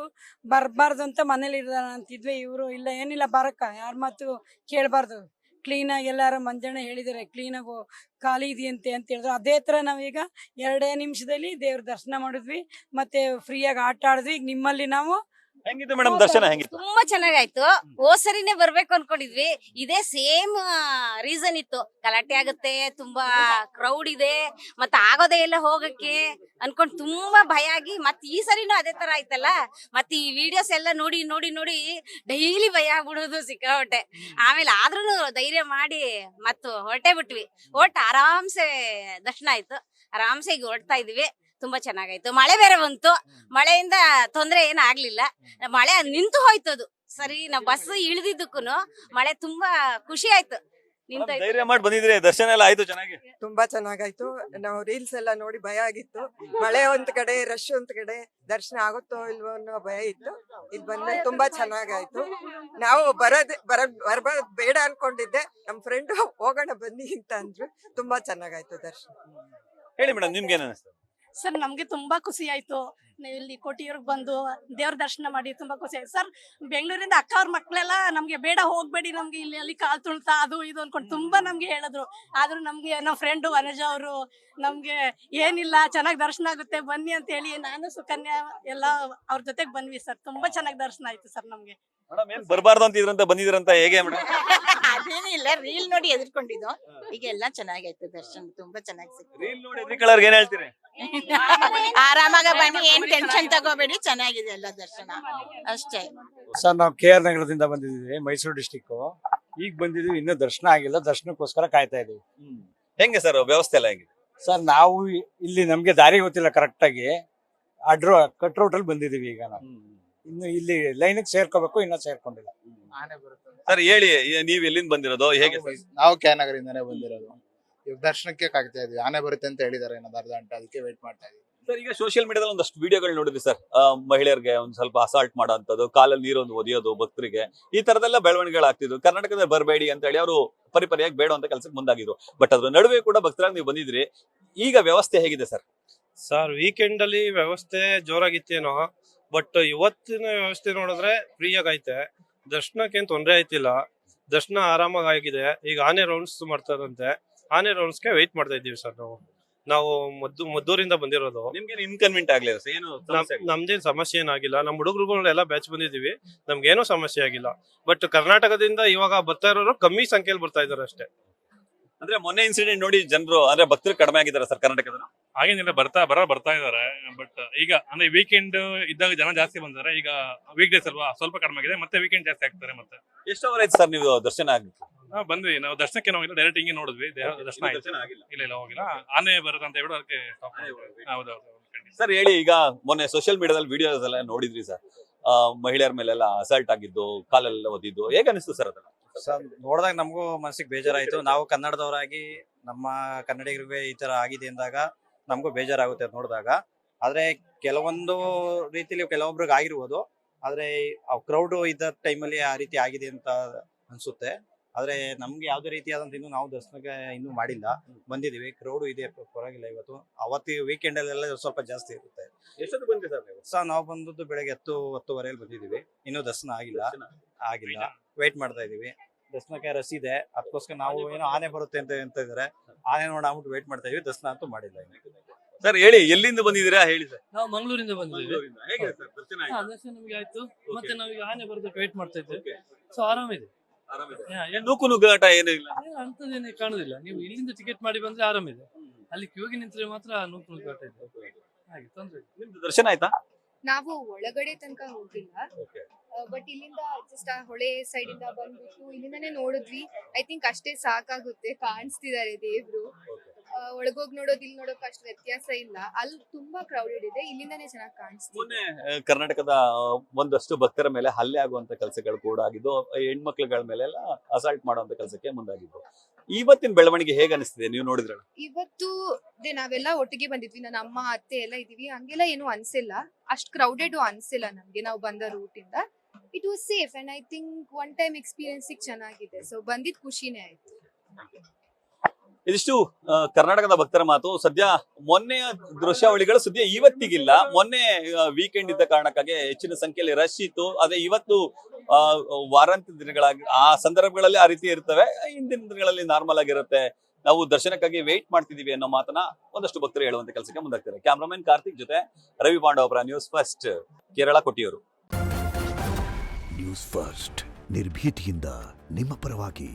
ಬರ್ಬಾರ್ದು ಅಂತ ಮನೇಲಿ ಇರೋಣ ಅಂತಿದ್ವಿ. ಇವರು ಇಲ್ಲ, ಏನಿಲ್ಲ, ಬರಕ್ಕ ಯಾರ ಮಾತು ಕೇಳಬಾರ್ದು, ಕ್ಲೀನಾಗಿ ಎಲ್ಲಾರು ಮಂಜಣ್ಣ ಹೇಳಿದಾರೆ ಕ್ಲೀನಾಗಿ ಖಾಲಿ ಇದೆಯಂತೆ ಅಂತ ಹೇಳಿದ್ರು. ಅದೇ ತರ ನಾವೀಗ 2 ನಿಮಿಷದಲ್ಲಿ ದೇವ್ರ ದರ್ಶನ ಮಾಡಿದ್ವಿ, ಮತ್ತೆ ಫ್ರೀಯಾಗಿ ಆಟ ಆಡಿದ್ವಿ. ಈಗ ನಿಮ್ಮಲ್ಲಿ ನಾವು ಹೆಂಗಿತ್ತು ಮೇಡಮ್ ದರ್ಶನ? ಹೆಂಗಿತ್ತು? ತುಂಬಾ ಚೆನ್ನಾಗಾಯ್ತು. ಹೋದ್ ಸರಿನೇ ಬರ್ಬೇಕು ಅನ್ಕೊಂಡಿದ್ವಿ. ಇದೇ ಸೇಮ್ ರೀಸನ್ ಇತ್ತು, ಗಲಾಟೆ ಆಗುತ್ತೆ, ತುಂಬಾ ಕ್ರೌಡ್ ಇದೆ, ಮತ್ತೆ ಆಗೋದೇ ಇಲ್ಲ ಹೋಗಕ್ಕೆ ಅನ್ಕೊಂಡ್ ತುಂಬಾ ಭಯ ಆಗಿ, ಮತ್ತೆ ಈ ಸರಿನೂ ಅದೇ ತರ ಆಯ್ತಲ್ಲ. ಮತ್ತೆ ಈ ವಿಡಿಯೋಸ್ ಎಲ್ಲ ನೋಡಿ ನೋಡಿ ನೋಡಿ ಡೈಲಿ ಭಯ ಆಗ್ಬಿಡೋದು ಸಿಕ್ಕಾಬಟ್ಟೆ. ಆಮೇಲೆ ಆದ್ರೂ ಧೈರ್ಯ ಮಾಡಿ ಮತ್ತು ಹೊರಟೇ ಬಿಟ್ವಿ. ಆರಾಮ್ಸೆ ದರ್ಶನ ಆಯ್ತು, ಆರಾಮ್ಸೆ ಈಗ ಹೊರಡ್ತಾ ಇದೀವಿ. ತುಂಬಾ ಚೆನ್ನಾಗಾಯ್ತು. ಮಳೆ ಬೇರೆ ಬಂತು, ಮಳೆಯಿಂದ ತೊಂದ್ರೆ ಏನು ಆಗ್ಲಿಲ್ಲ. ಮಳೆ ನಿಂತು ಹೋಯ್ತದು ಸರಿ. ನಾವು ಬಸ್ ಇಳಿದಿದ್ದಕ್ಕೂ ಮಳೆ ತುಂಬಾ ಖುಷಿ ಆಯ್ತು. ಧೈರ್ಯ ಮಾಡಿ ಬಂದಿದ್ರೆ ದರ್ಶನ ಎಲ್ಲ ಆಯ್ತು ಚೆನ್ನಾಗಿ? ತುಂಬಾ ಚೆನ್ನಾಗಾಯ್ತು. ನಾವು ರೀಲ್ಸ್ ಎಲ್ಲ ನೋಡಿ ಭಯ ಆಗಿತ್ತು. ಮಳೆ ಒಂದ್ ಕಡೆ, ರಶ್ ಒಂದ್ ಕಡೆ, ದರ್ಶನ ಆಗುತ್ತೋ ಇಲ್ವೋ ಅನ್ನೋ ಭಯ ಇತ್ತು. ಇಲ್ಲಿ ಬಂದ್ಮೇಲೆ ತುಂಬಾ ಚೆನ್ನಾಗಾಯ್ತು. ನಾವು ಬರ್ಬಾರ್ದು ಬೇಡ ಅನ್ಕೊಂಡಿದ್ದೆ, ನಮ್ ಫ್ರೆಂಡ್ ಹೋಗೋಣ ಬನ್ನಿ ಅಂತ ಅಂದ್ರು. ತುಂಬಾ ಚೆನ್ನಾಗಾಯ್ತು ದರ್ಶನ. ಹೇಳಿ ಮೇಡಮ್, ನಿಮ್ಗೆ ಏನ್ ಅನಿಸ್ತು? ಸರ್, ನಮ್ಗೆ ತುಂಬಾ ಖುಷಿ ಆಯ್ತು. ನೀವು ಇಲ್ಲಿ ಕೊಟ್ಟಿಯವ್ರಿಗೆ ಬಂದು ದೇವ್ರ ದರ್ಶನ ಮಾಡಿ ತುಂಬಾ ಖುಷಿ ಆಯ್ತು ಸರ್. ಬೆಂಗಳೂರಿಂದ ಅಕ್ಕ ಅವ್ರ ಮಕ್ಳೆಲ್ಲ ನಮ್ಗೆ ಬೇಡ ಹೋಗ್ಬೇಡಿ, ನಮ್ಗೆ ಇಲ್ಲಿ ಅಲ್ಲಿ ಕಾಲ್ ತುಳ್ತಾ ಅದು ಇದು ಅನ್ಕೊಂಡು ತುಂಬಾ ನಮ್ಗೆ ಹೇಳಿದ್ರು. ಆದ್ರೂ ನಮ್ಗೆ ನಮ್ಮ ಫ್ರೆಂಡು ವನಜ ಅವರು ನಮ್ಗೆ ಏನಿಲ್ಲ, ಚೆನ್ನಾಗಿ ದರ್ಶನ ಆಗುತ್ತೆ ಬನ್ನಿ ಅಂತ ಹೇಳಿ ನಾನು ಸುಕನ್ಯಾ ಎಲ್ಲ ಅವ್ರ ಜೊತೆಗೆ ಬಂದ್ವಿ ಸರ್. ತುಂಬಾ ಚೆನ್ನಾಗಿ ದರ್ಶನ ಆಯ್ತು ಸರ್ ನಮ್ಗೆ. ಮೇಡಮ್ ಏನ್ ಬರ್ಬಾರ್ದು ಅಂತ ಇದ್ರಂತ ಬಂದಿದ್ರಂತ, ಹೇಗೆ ಮೇಡಮ್? ಅದೇನಿಲ್ಲ, ರೀಲ್ ನೋಡಿ ಎದ್ಕೊಂಡಿದ್ದು. ಈಗ ಎಲ್ಲ ಚೆನ್ನಾಗೈತೆ ದರ್ಶನ, ತುಂಬಾ ಚೆನ್ನಾಗಿ ಸಿಕ್ತು. ರೀಲ್ ನೋಡಿ ಎದ್ರಿಕೊಳ್ಳೋರ್ಗೆ ಏನ್ ಹೇಳ್ತೀರಿ? ಆರಾಮಾಗ ಬನ್ನಿ, ಏನ್ ಟೆನ್ಷನ್ ತಗೋಬೇಡಿ, ಚೆನ್ನಾಗಿದೆ ಎಲ್ಲ ದರ್ಶನ ಅಷ್ಟೇ. ಸರ್, ನಾವು KR ನಗರದಿಂದ ಬಂದಿದ್ದೀವಿ, ಮೈಸೂರು ಡಿಸ್ಟಿಕ್. ಈಗ ಬಂದಿದ್ದೀವಿ, ಇನ್ನೂ ದರ್ಶನ ಆಗಿಲ್ಲ, ದರ್ಶನಕ್ಕೋಸ್ಕರ ಕಾಯ್ತಾ ಇದೀವಿ. ಹೆಂಗೆ ಸರ್ ವ್ಯವಸ್ಥೆ ಎಲ್ಲ ಹೆಂಗಿದೆ? ಸರ್, ನಾವು ಇಲ್ಲಿ ನಮ್ಗೆ ದಾರಿ ಗೊತ್ತಿಲ್ಲ ಕರೆಕ್ಟ್ ಆಗಿ, ಕಟ್ ರೋಡ್ ಅಲ್ಲಿ ಬಂದಿದೀವಿ. ಈಗ ನಾವು ಇನ್ನು ಇಲ್ಲಿ ಲೈನ್ ಸೇರ್ಕೋಬೇಕು, ಇನ್ನೂ ಸೇರ್ಕೊಂಡಿಲ್ಲ. ಸರ್ ಹೇಳಿ, ನೀವ್ ಎಲ್ಲಿಂದ ಬಂದಿರೋದು, ಹೇಗೆ? ನಾವು KR ನಗರದಿಂದಾನೇ ಬಂದಿರೋದು. ಇವಾಗ ದರ್ಶನಕ್ಕೆ ಕಾಯ್ತಾ ಇದೀವಿ. ಆನೆ ಬರುತ್ತೆ ಅಂತ ಹೇಳಿದಾರೆ, ಇನ್ನೊಂದು ಅರ್ಧ ಗಂಟೆ, ಅದಕ್ಕೆ ವೇಟ್ ಮಾಡ್ತಾ ಇದೀವಿ. ಸರ್, ಈಗ ಸೋಷಿಯಲ್ ಮೀಡಿಯಾದಲ್ಲಿ ಒಂದಷ್ಟು ವಿಡಿಯೋಗಳು ನೋಡಿದ್ವಿ ಸರ್, ಮಹಿಳೆಯರಿಗೆ ಒಂದ್ ಸ್ವಲ್ಪ ಅಸಾಲ್ಟ್ ಮಾಡೋಂಥದ್ದು, ಕಾಲಲ್ಲಿ ನೀರೊಂದು ಒದಿಯೋದು ಭಕ್ತರಿಗೆ, ಈ ತರದೆಲ್ಲ ಬೆಳವಣಿಗೆಗಳಾಗ್ತಿದ್ವು. ಕರ್ನಾಟಕದಲ್ಲಿ ಬರಬೇಡಿ ಅಂತ ಹೇಳಿ ಅವರು ಪರಿಪರಿಯಾಗಿ ಬೇಡ ಅಂತ ಕೆಲಸಕ್ಕೆ ಮುಂದಾಗಿದ್ರು. ಬಟ್ ಅದ್ರ ನಡುವೆ ಕೂಡ ಭಕ್ತರಾಗಿ ನೀವು ಬಂದಿದ್ರಿ. ಈಗ ವ್ಯವಸ್ಥೆ ಹೇಗಿದೆ ಸರ್? ಸರ್, ವೀಕೆಂಡ್ ಅಲ್ಲಿ ವ್ಯವಸ್ಥೆ ಜೋರಾಗಿತ್ತೇನೋ, ಬಟ್ ಇವತ್ತಿನ ವ್ಯವಸ್ಥೆ ನೋಡಿದ್ರೆ ಫ್ರೀ ಆಗೈತೆ. ದರ್ಶನಕ್ಕೆ ಏನ್ ತೊಂದರೆ ಆಯ್ತಿಲ್ಲ, ದರ್ಶನ ಆರಾಮಾಗಿ ಆಗಿದೆ. ಈಗ ಆನೆ ರೌಂಡ್ಸ್ ಮಾಡ್ತಾರಂತೆ, ಆನೆ ರೌಂಡ್ಸ್ಗೆ ವೆಯ್ಟ್ ಮಾಡ್ತಾ ಇದ್ದೀವಿ ಸರ್. ನಾವು ಮದ್ದೂರಿಂದ ಬಂದಿರೋದು. ನಿಮ್ಗೆ ಇನ್ಕನ್ವೀನಿಯಂಟ್ ಆಗ್ಲಿಲ್ಲ ಸರ್? ಏನು ನಮ್ದೇನ್ ಸಮಸ್ಯೆ ಏನಾಗಿಲ್ಲ. ನಮ್ ಹುಡುಗರುಗಳೆಲ್ಲ ಬ್ಯಾಚ್ ಬಂದಿದೀವಿ, ನಮ್ಗೇನೋ ಸಮಸ್ಯೆ ಆಗಿಲ್ಲ. ಬಟ್ ಕರ್ನಾಟಕದಿಂದ ಇವಾಗ ಬರ್ತಾ ಇರೋರು ಕಮ್ಮಿ ಸಂಖ್ಯೆಯಲ್ಲಿ ಬರ್ತಾ ಇದಾರೆ ಅಷ್ಟೇ. ಅಂದ್ರೆ ಮೊನ್ನೆ ಇನ್ಸಿಡೆಂಟ್ ನೋಡಿ ಜನರು ಅಂದ್ರೆ ಭಕ್ತರು ಕಡಿಮೆ ಆಗಿದ್ದಾರೆ ಸರ್ ಕರ್ನಾಟಕದ? ಹಾಗೇನಿಲ್ಲ, ಬರ್ತಾ ಇದಾರೆ. ಬಟ್ ಈಗ ಅಂದ್ರೆ ವೀಕೆಂಡ್ ಇದ್ದಾಗ ಜನ ಜಾಸ್ತಿ ಬಂದಿದ್ದಾರೆ. ಈಗ ವೀಕ್ ಡೇಸ್ ಅಲ್ವಾ, ಸ್ವಲ್ಪ ಕಡಿಮೆ ಆಗಿದೆ. ಮತ್ತೆ ವೀಕೆಂಡ್ ಜಾಸ್ತಿ ಆಗ್ತಾರೆ. ಮತ್ತೆ ಎಷ್ಟು ಅವರ್ ಆಯ್ತು ಸರ್ ನೀವು ದರ್ಶನ ಆಗ್ಲಿಕ್ಕೆ? ಬಂದ್ವಿ, ನಾವು ದರ್ಶನಕ್ಕೆ ಹೋಗಿಲ್ಲ, ಡೈರೆಕ್ಟ್ ಹಿಂಗೆ ನೋಡಿದ್ವಿ. ದರ್ಶನ ಆಗಿಲ್ಲ. ಇಲ್ಲ ಹೋಗಿಲ್ಲ, ಆನೆ ಬರುತ್ತೆ ಅಂತ ಹೇಳಿ ಅದಕ್ಕೆ ಸ್ಟಾಪ್ ಮಾಡಿದ್ವಿ. ಹೌದೌದು. ಸರ್ ಹೇಳಿ, ಈಗ ಮೊನ್ನೆ ಸೋಷಿಯಲ್ ಮೀಡಿಯಾದಲ್ಲಿ ವಿಡಿಯೋಸ್ ಎಲ್ಲ ನೋಡಿದ್ರಿ ಸರ್, ಮಹಿಳೆಯರ ಮೇಲೆಲ್ಲ ಅಸಾಲ್ಟ್ ಆಗಿದ್ದು, ಕಾಲೆಲ್ಲ ಒದಿದ್ದು, ಹೇಗೆ ಅನಿಸ್ತು ಸರ್ ಅದನ್ನ? ಸರ್, ನೋಡಿದಾಗ ನಮಗೂ ಮನಸ್ಸಿಗೆ ಬೇಜಾರಾಯ್ತು. ನಾವು ಕನ್ನಡದವರಾಗಿ ನಮ್ಮ ಕನ್ನಡಿಗರಿಗೆ ಈ ತರ ಆಗಿದೆ ಅಂದಾಗ ನಮಗೂ ಬೇಜಾರಾಗುತ್ತೆ ಅದು ನೋಡಿದಾಗ. ಆದ್ರೆ ಕೆಲವೊಂದು ರೀತಿಲಿ ಕೆಲವೊಬ್ರಿಗೆ ಆಗಿರ್ಬೋದು, ಆದ್ರೆ ಕ್ರೌಡ್ ಇದ್ದ ಟೈಮಲ್ಲಿ ಆ ರೀತಿ ಆಗಿದೆ ಅಂತ ಅನ್ಸುತ್ತೆ. ಆದ್ರೆ ನಮ್ಗೆ ಯಾವ್ದೇ ರೀತಿಯಾದಂತ ಇನ್ನೂ ನಾವು ದರ್ಶನಕ್ಕೆ ಇನ್ನೂ ಮಾಡಿಲ್ಲ, ಬಂದಿದೀವಿ. ಕ್ರೌಡ್ ಇದೆ, ಪರವಾಗಿಲ್ಲ. ಇವತ್ತು ಅವತ್ತಿ ವೀಕೆಂಡ್ ಅಲ್ಲೆಲ್ಲ ಸ್ವಲ್ಪ ಜಾಸ್ತಿ ಇರುತ್ತೆ. ಎಷ್ಟೊತ್ತು ಬಂದ್ರಿ ಸರ್ ನೀವು? ಸರ್, ನಾವು ಬಂದದ್ದು ಬೆಳಗ್ಗೆ 10-10:30 ಬಂದಿದೀವಿ. ಇನ್ನೂ ದರ್ಶನ ಆಗಿಲ್ಲ, ವೇಟ್ ಮಾಡ್ತಾ ಇದೀವಿ. ದರ್ಶನಕ್ಕೆ ರಸ್ ಇದೆ, ಅದಕ್ಕೋಸ್ಕರ ನಾವು ಏನೋ ಆನೆ ಬರುತ್ತೆ ಅಂತ ಇದಾರೆ, ಆನೆ ನೋಡ್ಬಿಟ್ಟು ವೇಟ್ ಮಾಡ್ತಾ ಇದೀವಿ. ದರ್ಶನ ಅಂತೂ ಮಾಡಿಲ್ಲ. ಸರ್ ಹೇಳಿ, ಎಲ್ಲಿಂದ ಬಂದಿದ್ದೀರಾ ಹೇಳಿ ಸರ್? ನಾವು ಮಂಗಳೂರಿಂದ ಬಂದಿದ್ದೀವಿ. ಹೇಗೆ ಸರ್ ದರ್ಶನ ಆಯ್ತು? ದರ್ಶನ ನಮಗೆ ಆಯ್ತು. ಮತ್ತೆ ನಾವೀಗ ಆನೆ ಬರೋದಕ್ಕೆ ವೇಟ್ ಮಾಡ್ತಾ ಇದ್ದೇವೆ. ಸೊ ಆರಾಮಿದೆ. ನೂಕು ನುಗ್ಗಾಟ ಏನೂ ಇಲ್ಲ, ಅಂತದೇನೆ ಕಾಣುದಿಲ್ಲ. ನೀವು ಇಲ್ಲಿಂದ ಟಿಕೆಟ್ ಮಾಡಿ ಬಂದ್ರೆ ಆರಾಮಿದೆ. ಅಲ್ಲಿ ಕ್ಯೂಗೆ ನಿಂತರೆ ಮಾತ್ರ ನೂಕು ಕಾಟ ಹಾಗೆ ತೊಂದ್ರೆ ಇಲ್ಲ. ನಿಮ್ದು ದರ್ಶನ ಆಯ್ತಾ? ನಾವು ಒಳಗಡೆ ತನಕ ಹೋಗಿಲ್ಲ, ಬಟ್ ಇಲ್ಲಿಂದ ಜಸ್ಟ್ ಆ ಹೊಳೆ ಸೈಡ್ ಇಂದ ಬಂದ್ಬಿಟ್ಟು ಇಲ್ಲಿಂದಾನೇ ನೋಡಿದ್ವಿ. ಐ ಥಿಂಕ್ ಅಷ್ಟೇ ಸಾಕಾಗುತ್ತೆ, ಕಾಣಿಸ್ತಿದ್ದಾರೆ ದೇವ್ರು. ಒಳಗೋಗಿ ನೋಡೋದು ಇಲ್ಲಿ ನೋಡೋಕೆ ಅಷ್ಟು ವ್ಯತ್ಯಾಸ ಇಲ್ಲ. ಅಲ್ಲಿ ತುಂಬಾ ಕ್ರೌಡೆಡ್ ಇದೆ, ಇಲ್ಲಿಂದಾನೇ ಚೆನ್ನಾಗಿ ಕಾಣಿಸ್ತಿದೆ. ಕರ್ನಾಟಕದ ಒಂದಷ್ಟು ಭಕ್ತರ ಮೇಲೆ ಹಲ್ಲೆ ಆಗುವಂತ ಕೆಲಸಗಳು ಕೂಡ ಆಗಿದ್ದು, ಹೆಣ್ಮಕ್ಳುಗಳ ಮೇಲೆಲ್ಲ ಅಸಾಲ್ಟ್ ಮಾಡುವಂತ ಕೆಲಸಕ್ಕೆ ಮುಂದಾಗಿದ್ದು. ಇವತ್ತಿನ ಬೆಳವಣಿಗೆ ಹೇಗೆ ಅನಿಸ್ತಿದೆ ನೀವು ನೋಡಿದ್ರಲ್ಲ? ಇವತ್ತು ನಾವೆಲ್ಲ ಒಟ್ಟಿಗೆ ಬಂದಿದ್ವಿ, ನನ್ನ ಅಮ್ಮ ಅತ್ತೆ ಎಲ್ಲ ಇದೀವಿ, ಹಂಗೆಲ್ಲ ಏನು ಅನ್ಸಿಲ್ಲ, ಅಷ್ಟು ಕ್ರೌಡೆಡ್ ಅನ್ಸಿಲ್ಲ ನಮ್ಗೆ. ನಾವು ಬಂದ ರೂಟ್ ಇಂದ it was safe and I think one time experience ಚೆನ್ನಾಗಿದೆ. ಸೊ ಬಂದಿದ್ ಖುಷಿನೇ ಆಯ್ತು. ಇದಿಷ್ಟು ಕರ್ನಾಟಕದ ಭಕ್ತರ ಮಾತು. ಸದ್ಯ ಮೊನ್ನೆಯ ದೃಶ್ಯಾವಳಿಗಳು ಸದ್ಯ ಇವತ್ತಿಗಿಲ್ಲ. ಮೊನ್ನೆ ವೀಕೆಂಡ್ ಇದ್ದ ಕಾರಣಕ್ಕಾಗಿ ಹೆಚ್ಚಿನ ಸಂಖ್ಯೆಯಲ್ಲಿ ರಶ್ ಇತ್ತು. ಅದೇ ಇವತ್ತು ವಾರಾಂತ್ಯ ದಿನಗಳಾಗಿ ಆ ಸಂದರ್ಭಗಳಲ್ಲಿ ಆ ರೀತಿ ಇರ್ತವೆ. ಹಿಂದಿನ ದಿನಗಳಲ್ಲಿ ನಾರ್ಮಲ್ ಆಗಿರುತ್ತೆ. ನಾವು ದರ್ಶನಕ್ಕಾಗಿ ವೇಟ್ ಮಾಡ್ತಿದೀವಿ ಅನ್ನೋ ಮಾತನ್ನ ಒಂದಷ್ಟು ಭಕ್ತರು ಹೇಳುವಂತ ಕೆಲಸಕ್ಕೆ ಮುಂದಾಗ್ತಾರೆ. ಕ್ಯಾಮ್ರಾಮನ್ ಕಾರ್ತಿಕ್ ಜೊತೆ Ravi Pandavapura, news first, Kerala, Kottiyur. News first ನಿರ್ಭೀತಿಯಿಂದ ನಿಮ್ಮ ಪರವಾಗಿ.